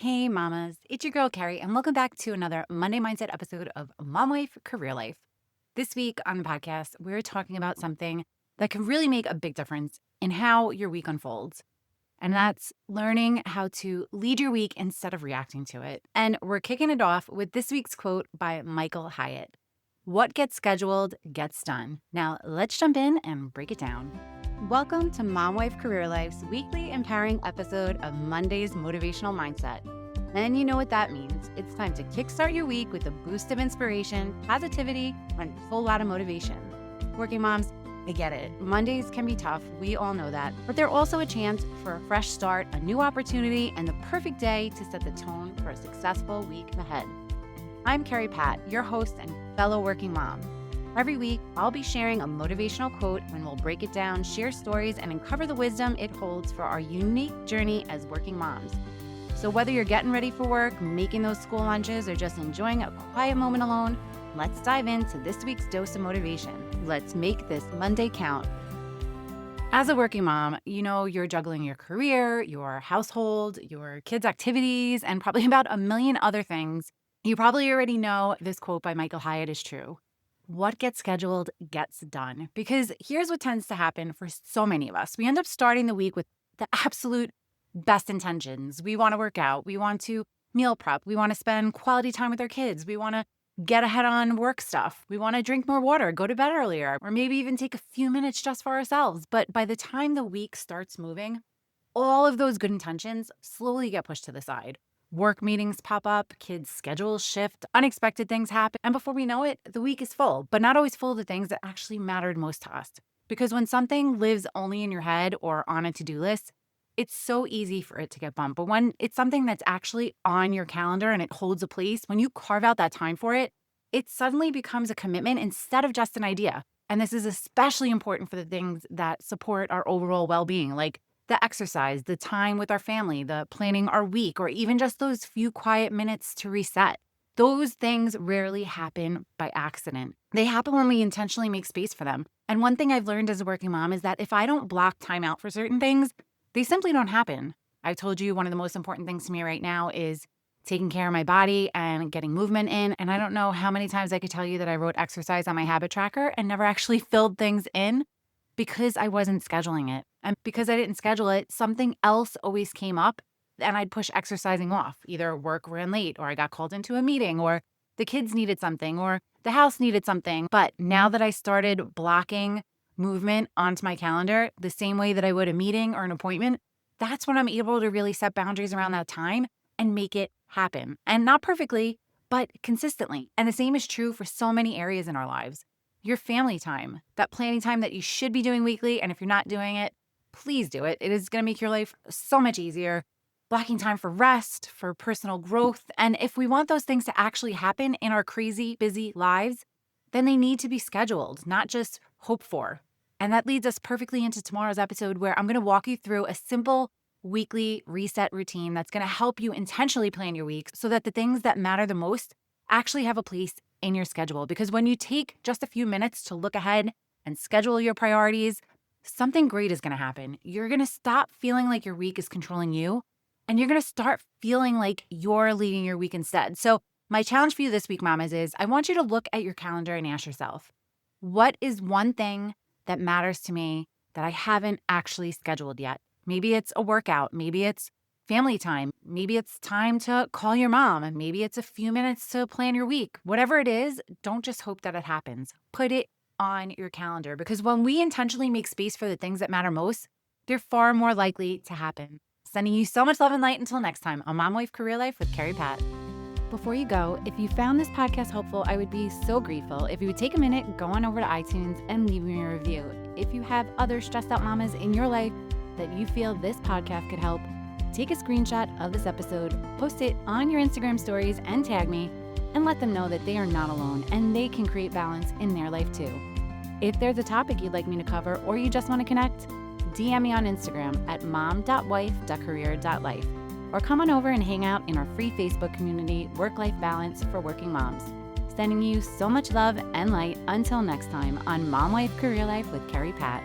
Hey, mamas. It's your girl, Carrie, and welcome back to another Monday Mindset episode of Mom Wife Career Life. This week on the podcast, we're talking about something that can really make a big difference in how your week unfolds. And that's learning how to lead your week instead of reacting to it. And we're kicking it off with this week's quote by Michael Hyatt. What gets scheduled gets done. Now, let's jump in and break it down. Welcome to Mom Wife Career Life's weekly empowering episode of Monday's Motivational Mindset. And you know what that means. It's time to kickstart your week with a boost of inspiration, positivity, and a full lot of motivation. Working moms, I get it. Mondays can be tough. We all know that. But they're also a chance for a fresh start, a new opportunity, and the perfect day to set the tone for a successful week ahead. I'm Carrie Pat, your host and fellow working mom. Every week, I'll be sharing a motivational quote and we'll break it down, share stories, and uncover the wisdom it holds for our unique journey as working moms. So whether you're getting ready for work, making those school lunches, or just enjoying a quiet moment alone, let's dive into this week's dose of motivation. Let's make this Monday count. As a working mom, you know you're juggling your career, your household, your kids' activities, and probably about a million other things. You probably already know this quote by Michael Hyatt is true. What gets scheduled gets done. Because here's what tends to happen for so many of us. We end up starting the week with the absolute best intentions. We want to work out. We want to meal prep. We want to spend quality time with our kids. We want to get ahead on work stuff. We want to drink more water, go to bed earlier, or maybe even take a few minutes just for ourselves. But by the time the week starts moving, all of those good intentions slowly get pushed to the side. Work meetings pop up, kids' schedules shift, unexpected things happen, and before we know it, the week is full, but not always full of the things that actually mattered most to us. Because when something lives only in your head or on a to-do list, it's so easy for it to get bumped. But when it's something that's actually on your calendar and it holds a place, when you carve out that time for it, it suddenly becomes a commitment instead of just an idea. And this is especially important for the things that support our overall well-being, like the exercise, the time with our family, the planning our week, or even just those few quiet minutes to reset. Those things rarely happen by accident. They happen when we intentionally make space for them. And one thing I've learned as a working mom is that if I don't block time out for certain things, they simply don't happen. I've told you one of the most important things to me right now is taking care of my body and getting movement in. And I don't know how many times I could tell you that I wrote exercise on my habit tracker and never actually filled things in because I wasn't scheduling it. And because I didn't schedule it, something else always came up and I'd push exercising off. Either work ran late, or I got called into a meeting, or the kids needed something, or the house needed something. But now that I started blocking movement onto my calendar the same way that I would a meeting or an appointment, that's when I'm able to really set boundaries around that time and make it happen. And not perfectly, but consistently. And the same is true for so many areas in our lives. Your family time, that planning time that you should be doing weekly. And if you're not doing it, please do it. It is going to make your life so much easier. Blocking time for rest, for personal growth. And if we want those things to actually happen in our crazy, busy lives, then they need to be scheduled, not just hoped for. And that leads us perfectly into tomorrow's episode, where I'm going to walk you through a simple weekly reset routine that's going to help you intentionally plan your week so that the things that matter the most actually have a place in your schedule. Because when you take just a few minutes to look ahead and schedule your priorities, something great is going to happen. You're going to stop feeling like your week is controlling you, and you're going to start feeling like you're leading your week instead. So my challenge for you this week, mamas, is I want you to look at your calendar and ask yourself, what is one thing that matters to me that I haven't actually scheduled yet? Maybe it's a workout. Maybe it's family time. Maybe it's time to call your mom, and maybe it's a few minutes to plan your week. Whatever it is, don't just hope that it happens. Put it on your calendar, because when we intentionally make space for the things that matter most, they're far more likely to happen. Sending you so much love and light until next time on Mom Wife Career Life with Carrie Pat. Before you go, if you found this podcast helpful, I would be so grateful if you would take a minute, go on over to iTunes and leave me a review. If you have other stressed out mamas in your life that you feel this podcast could help, take a screenshot of this episode, post it on your Instagram stories and tag me, and let them know that they are not alone and they can create balance in their life too. If there's a topic you'd like me to cover, or you just want to connect, DM me on Instagram at mom.wife.career.life, or come on over and hang out in our free Facebook community, Work-Life Balance for Working Moms. Sending you so much love and light until next time on Mom Wife Career Life with Carrie Pat.